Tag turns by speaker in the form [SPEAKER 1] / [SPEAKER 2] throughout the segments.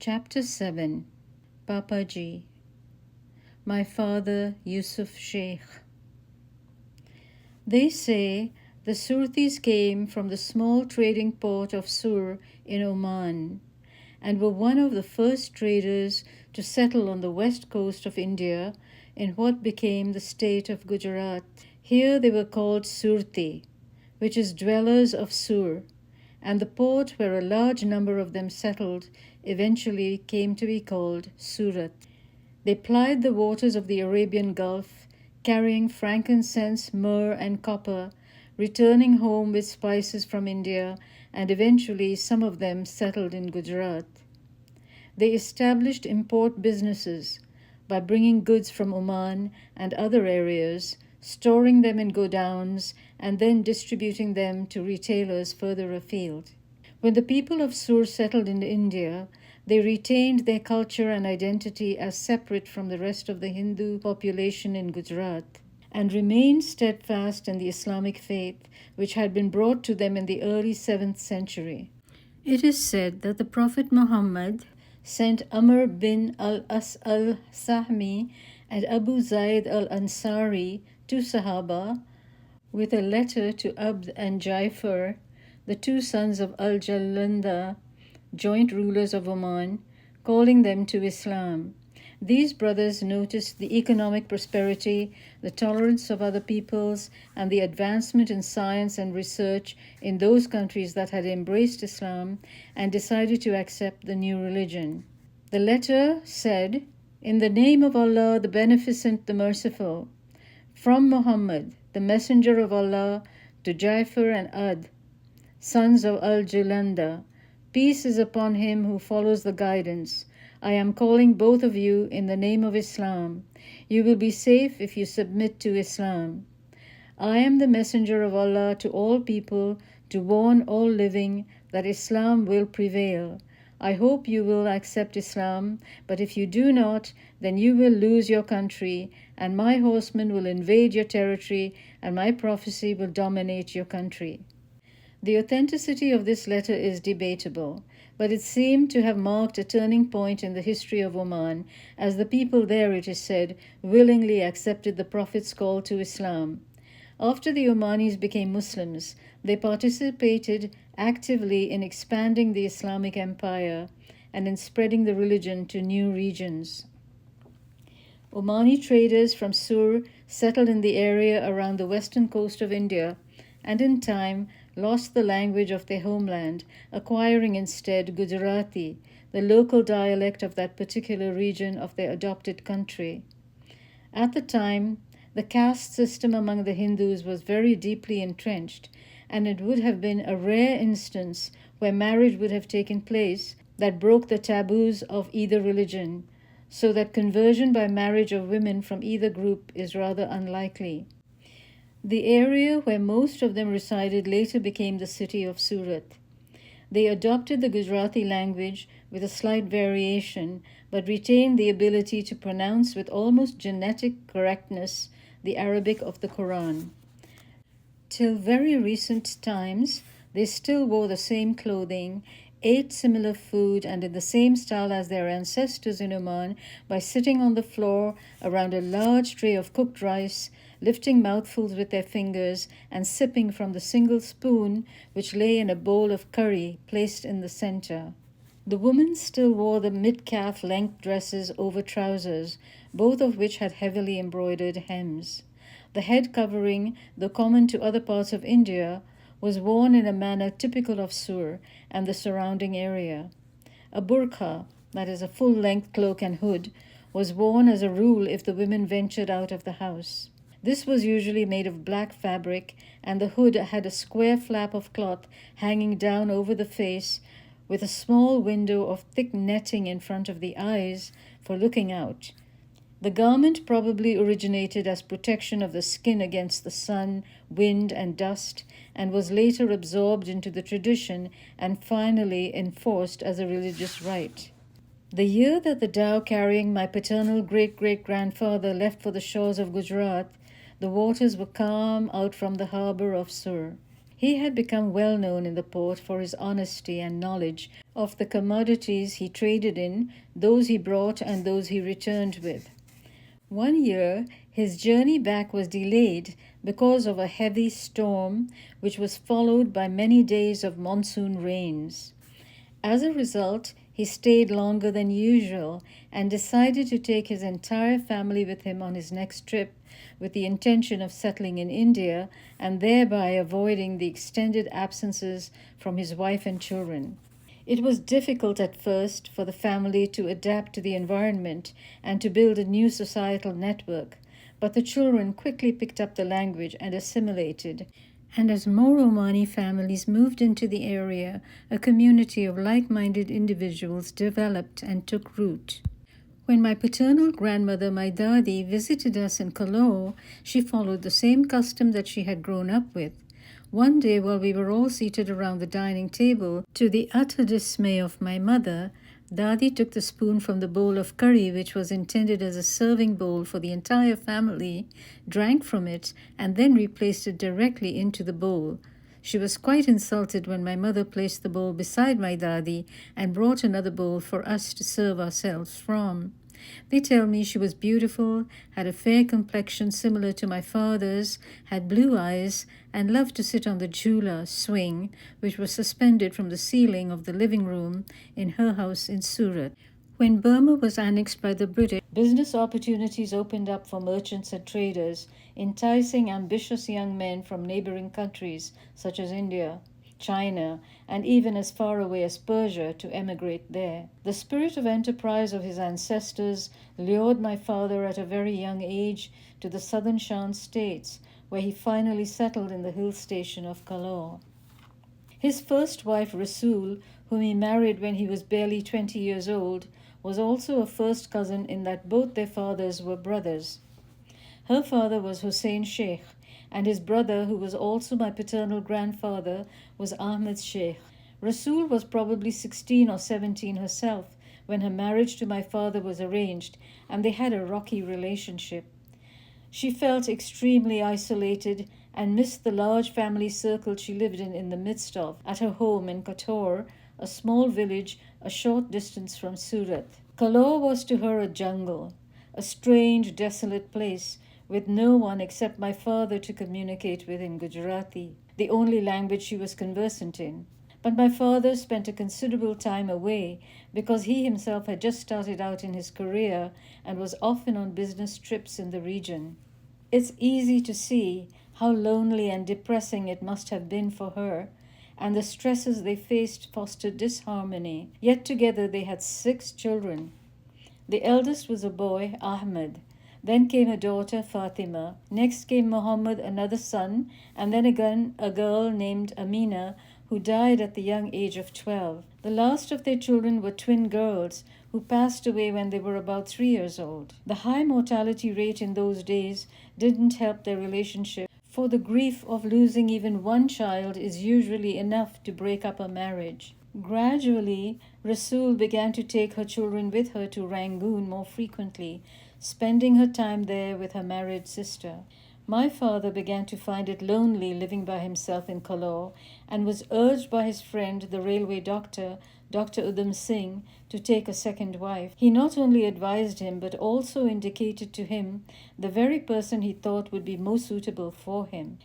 [SPEAKER 1] Chapter 7. Papaji. My father Yusuf Sheikh. They say the Surtis came from the small trading port of Sur in Oman and were one of the first traders to settle on the west coast of India in what became the state of Gujarat. Here they were called Surti, which is dwellers of Sur, and the port where a large number of them settled eventually came to be called Surat. They plied the waters of the Arabian Gulf, carrying frankincense, myrrh, and copper, returning home with spices from India, and eventually some of them settled in Gujarat. They established import businesses by bringing goods from Oman and other areas, storing them in godowns, and then distributing them to retailers further afield. When the people of Sur settled in India, they retained their culture and identity as separate from the rest of the Hindu population in Gujarat and remained steadfast in the Islamic faith which had been brought to them in the early 7th century. It is said that the Prophet Muhammad sent Amr bin al-As al-Sahmi and Abu Zayd al-Ansari, two Sahaba, with a letter to Abd and Jaifar, the two sons of al-Jalanda, joint rulers of Oman, calling them to Islam. These brothers noticed the economic prosperity, the tolerance of other peoples, and the advancement in science and research in those countries that had embraced Islam and decided to accept the new religion. The letter said, "In the name of Allah, the Beneficent, the Merciful, from Muhammad, the Messenger of Allah, to Jaifar and Ad, sons of al-Julanda, peace is upon him who follows the guidance. I am calling both of you in the name of Islam. You will be safe if you submit to Islam. I am the messenger of Allah to all people to warn all living that Islam will prevail. I hope you will accept Islam, but if you do not, then you will lose your country, and my horsemen will invade your territory, and my prophecy will dominate your country." The authenticity of this letter is debatable, but it seemed to have marked a turning point in the history of Oman, as the people there, it is said, willingly accepted the Prophet's call to Islam. After the Omanis became Muslims, they participated actively in expanding the Islamic empire and in spreading the religion to new regions. Omani traders from Sur settled in the area around the western coast of India and in time lost the language of their homeland, acquiring instead Gujarati, the local dialect of that particular region of their adopted country. At the time, the caste system among the Hindus was very deeply entrenched, and it would have been a rare instance where marriage would have taken place that broke the taboos of either religion, so that conversion by marriage of women from either group is rather unlikely. The area where most of them resided later became the city of Surat. They adopted the Gujarati language with a slight variation, but retained the ability to pronounce with almost genetic correctness the Arabic of the Quran. Till very recent times, they still wore the same clothing, ate similar food, and in the same style as their ancestors in Oman by sitting on the floor around a large tray of cooked rice, lifting mouthfuls with their fingers and sipping from the single spoon which lay in a bowl of curry placed in the center. The women still wore the mid-calf length dresses over trousers, both of which had heavily embroidered hems. The head covering, though common to other parts of India, was worn in a manner typical of Sur and the surrounding area. A burqa, that is a full-length cloak and hood, was worn as a rule if the women ventured out of the house. This was usually made of black fabric, and the hood had a square flap of cloth hanging down over the face, with a small window of thick netting in front of the eyes for looking out. The garment probably originated as protection of the skin against the sun, wind, and dust, and was later absorbed into the tradition and finally enforced as a religious rite. The year that the dhow carrying my paternal great-great-grandfather left for the shores of Gujarat, the waters were calm out from the harbour of Sur. He had become well known in the port for his honesty and knowledge of the commodities he traded in, those he brought and those he returned with. One year, his journey back was delayed because of a heavy storm, which was followed by many days of monsoon rains. As a result, he stayed longer than usual and decided to take his entire family with him on his next trip, with the intention of settling in India and thereby avoiding the extended absences from his wife and children. It was difficult at first for the family to adapt to the environment and to build a new societal network, but the children quickly picked up the language and assimilated. And as more Omani families moved into the area, a community of like-minded individuals developed and took root. When my paternal grandmother, my Dadi, visited us in Kalor, she followed the same custom that she had grown up with. One day, while we were all seated around the dining table, to the utter dismay of my mother, Dadi took the spoon from the bowl of curry, which was intended as a serving bowl for the entire family, drank from it, and then replaced it directly into the bowl. She was quite insulted when my mother placed the bowl beside my Dadi and brought another bowl for us to serve ourselves from. They tell me she was beautiful, had a fair complexion similar to my father's, had blue eyes, and loved to sit on the jhula swing, which was suspended from the ceiling of the living room in her house in Surat. When Burma was annexed by the British, business opportunities opened up for merchants and traders, enticing ambitious young men from neighboring countries such as India, China, and even as far away as Persia to emigrate there. The spirit of enterprise of his ancestors lured my father at a very young age to the southern Shan states, where he finally settled in the hill station of Kalor. His first wife, Rasul, whom he married when he was barely 20 years old, was also a first cousin in that both their fathers were brothers. Her father was Hussein Sheikh, and his brother, who was also my paternal grandfather, was Ahmed Sheikh. Rasul was probably 16 or 17 herself when her marriage to my father was arranged, and they had a rocky relationship. She felt extremely isolated and missed the large family circle she lived in the midst of, at her home in Kotor, a small village a short distance from Surat. Kalor was to her a jungle, a strange, desolate place with no one except my father to communicate with in Gujarati, the only language she was conversant in. But my father spent a considerable time away because he himself had just started out in his career and was often on business trips in the region. It's easy to see how lonely and depressing it must have been for her, and the stresses they faced fostered disharmony. Yet together they had 6 children. The eldest was a boy, Ahmed. Then came a daughter, Fatima. Next came Muhammad, another son, and then again a girl named Amina, who died at the young age of 12. The last of their children were twin girls, who passed away when they were about 3 years old. The high mortality rate in those days didn't help their relationship, for the grief of losing even one child is usually enough to break up a marriage. Gradually, Rasul began to take her children with her to Rangoon more frequently, spending her time there with her married sister. My father began to find it lonely living by himself in Kalor and was urged by his friend, the railway doctor, Dr. Udham Singh, to take a second wife. He not only advised him but also indicated to him the very person he thought would be most suitable for him.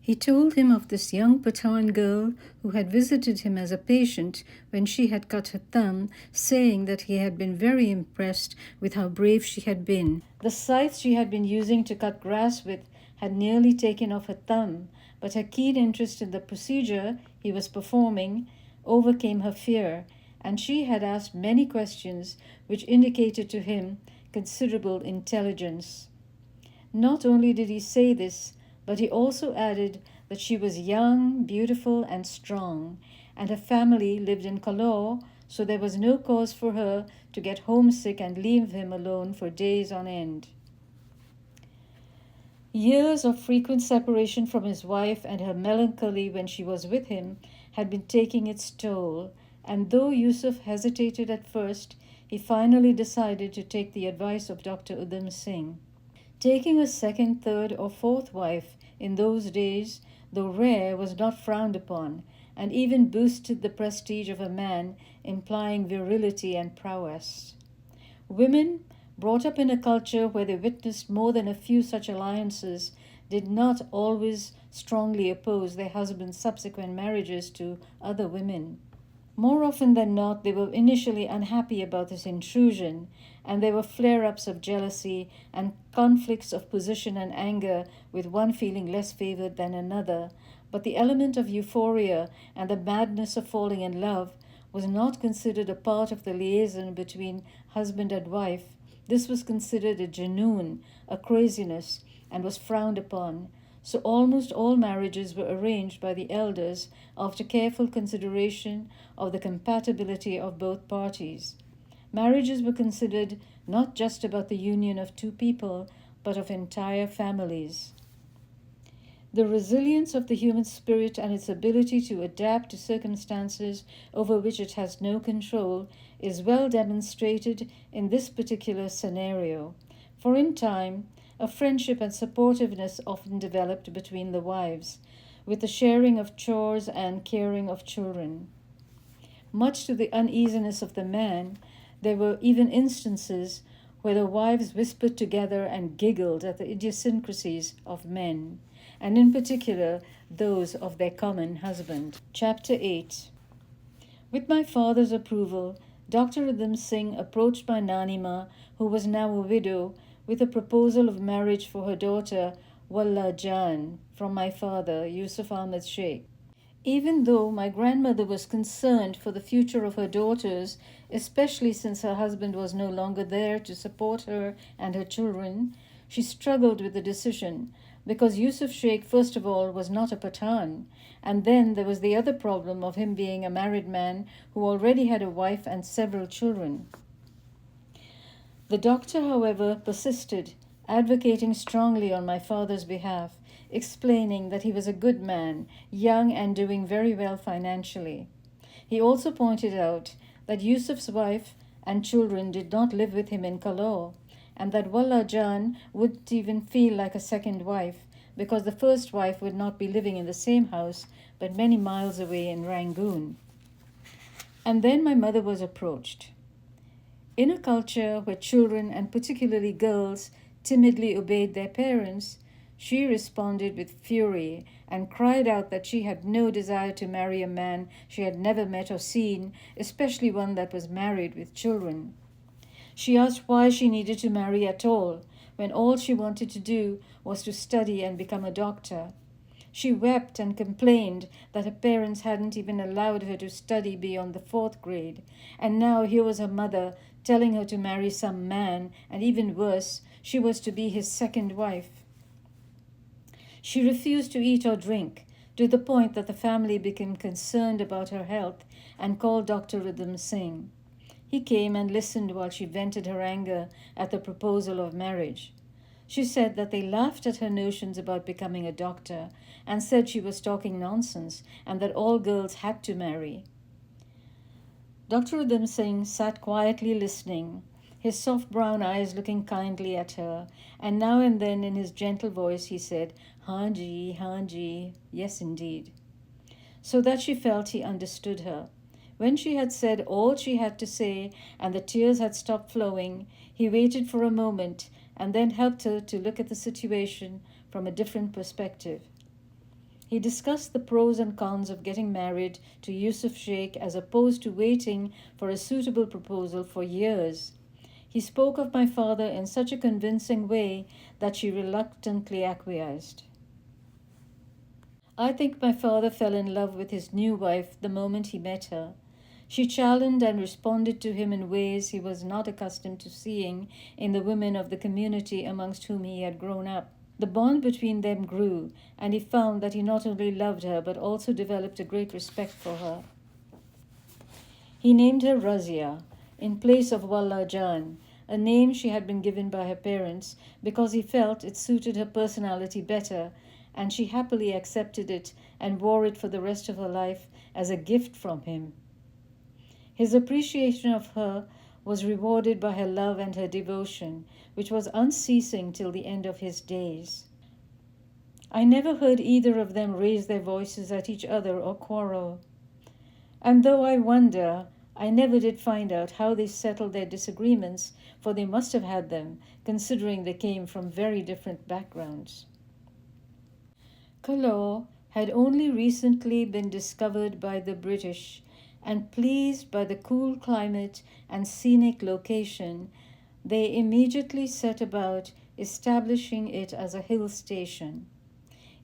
[SPEAKER 1] He told him of this young Pathan girl who had visited him as a patient when she had cut her thumb, saying that he had been very impressed with how brave she had been. The scythe she had been using to cut grass with had nearly taken off her thumb, but her keen interest in the procedure he was performing overcame her fear, and she had asked many questions which indicated to him considerable intelligence. Not only did he say this, but he also added that she was young, beautiful, and strong, and her family lived in Kalor, so there was no cause for her to get homesick and leave him alone for days on end. Years of frequent separation from his wife and her melancholy when she was with him had been taking its toll, and though Yusuf hesitated at first, he finally decided to take the advice of Dr. Udham Singh. Taking a second, third, or fourth wife in those days, though rare, was not frowned upon, and even boosted the prestige of a man, implying virility and prowess. Women, brought up in a culture where they witnessed more than a few such alliances, did not always strongly oppose their husbands' subsequent marriages to other women. More often than not, they were initially unhappy about this intrusion, and there were flare ups of jealousy and conflicts of position and anger, with one feeling less favored than another. But the element of euphoria and the madness of falling in love was not considered a part of the liaison between husband and wife. This was considered a janoon, a craziness, and was frowned upon. So almost all marriages were arranged by the elders after careful consideration of the compatibility of both parties. Marriages were considered not just about the union of two people, but of entire families. The resilience of the human spirit and its ability to adapt to circumstances over which it has no control is well demonstrated in this particular scenario. For in time, a friendship and supportiveness often developed between the wives, with the sharing of chores and caring of children. Much to the uneasiness of the man, there were even instances where the wives whispered together and giggled at the idiosyncrasies of men, and in particular those of their common husband. Chapter 8. With my father's approval, Dr. Rhythm Singh approached my Nanima, who was now a widow, with a proposal of marriage for her daughter Wallah Jan from my father, Yusuf Ahmed Sheikh. Even though my grandmother was concerned for the future of her daughters, especially since her husband was no longer there to support her and her children, she struggled with the decision, because Yusuf Sheikh, first of all, was not a Pathan, and then there was the other problem of him being a married man who already had a wife and several children. The doctor, however, persisted, advocating strongly on my father's behalf, explaining that he was a good man, young and doing very well financially. He also pointed out that Yusuf's wife and children did not live with him in Kalor, and that Wallah Jan wouldn't even feel like a second wife, because the first wife would not be living in the same house, but many miles away in Rangoon. And then my mother was approached. In a culture where children, and particularly girls, timidly obeyed their parents, she responded with fury and cried out that she had no desire to marry a man she had never met or seen, especially one that was married with children. She asked why she needed to marry at all, when all she wanted to do was to study and become a doctor. She wept and complained that her parents hadn't even allowed her to study beyond the 4th grade, and now here was her mother telling her to marry some man, and even worse, she was to be his second wife. She refused to eat or drink, to the point that the family became concerned about her health and called Dr. Rhythm Singh. He came and listened while she vented her anger at the proposal of marriage. She said that they laughed at her notions about becoming a doctor and said she was talking nonsense and that all girls had to marry. Dr. Udham Singh sat quietly listening, his soft brown eyes looking kindly at her, and now and then in his gentle voice he said, "Haan ji, yes indeed," so that she felt he understood her. When she had said all she had to say and the tears had stopped flowing, he waited for a moment and then helped her to look at the situation from a different perspective. He discussed the pros and cons of getting married to Yusuf Sheikh as opposed to waiting for a suitable proposal for years. He spoke of my father in such a convincing way that she reluctantly acquiesced. I think my father fell in love with his new wife the moment he met her. She challenged and responded to him in ways he was not accustomed to seeing in the women of the community amongst whom he had grown up. The bond between them grew, and he found that he not only loved her but also developed a great respect for her. He named her Razia in place of Wallah Jan, a name she had been given by her parents because he felt it suited her personality better, and she happily accepted it and wore it for the rest of her life as a gift from him. His appreciation of her was rewarded by her love and her devotion, which was unceasing till the end of his days. I never heard either of them raise their voices at each other or quarrel. And though I wonder, I never did find out how they settled their disagreements, for they must have had them, considering they came from very different backgrounds. Callao had only recently been discovered by the British, and pleased by the cool climate and scenic location, they immediately set about establishing it as a hill station.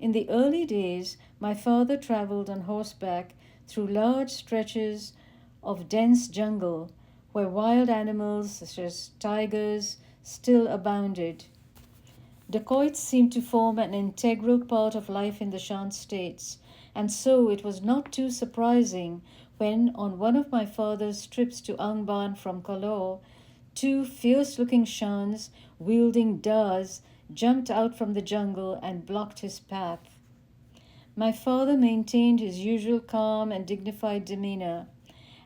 [SPEAKER 1] In the early days, my father traveled on horseback through large stretches of dense jungle where wild animals such as tigers still abounded. Dacoits seemed to form an integral part of life in the Shan states, and so it was not too surprising when, on one of my father's trips to Angban from Callao, two fierce-looking Shans wielding dars jumped out from the jungle and blocked his path. My father maintained his usual calm and dignified demeanor,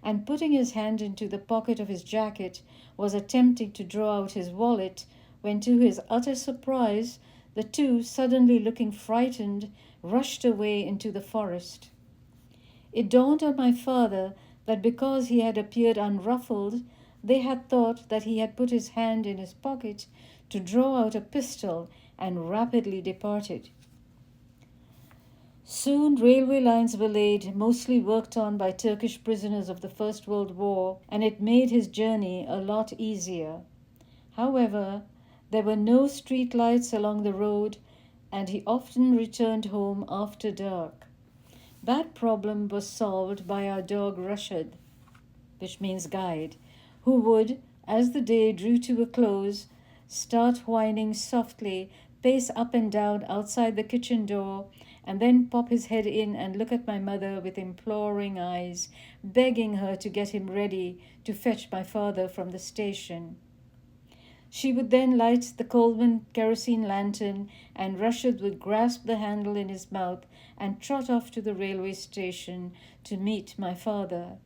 [SPEAKER 1] and putting his hand into the pocket of his jacket, was attempting to draw out his wallet when, to his utter surprise, the two, suddenly looking frightened, rushed away into the forest. It dawned on my father that because he had appeared unruffled, they had thought that he had put his hand in his pocket to draw out a pistol, and rapidly departed. Soon railway lines were laid, mostly worked on by Turkish prisoners of the First World War, and it made his journey a lot easier. However, there were no street lights along the road, and he often returned home after dark. That problem was solved by our dog Rashid, which means guide, who would, as the day drew to a close, start whining softly, pace up and down outside the kitchen door, and then pop his head in and look at my mother with imploring eyes, begging her to get him ready to fetch my father from the station. She would then light the Coleman kerosene lantern, and Rashid would grasp the handle in his mouth and trot off to the railway station to meet my father.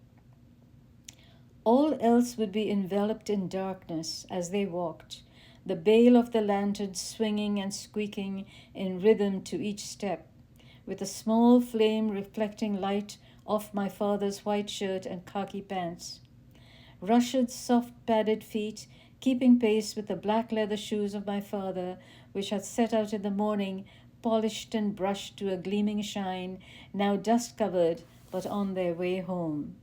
[SPEAKER 1] All else would be enveloped in darkness as they walked, the bale of the lantern swinging and squeaking in rhythm to each step, with a small flame reflecting light off my father's white shirt and khaki pants. Rashid's soft padded feet keeping pace with the black leather shoes of my father, which had set out in the morning, polished and brushed to a gleaming shine, now dust covered, but on their way home.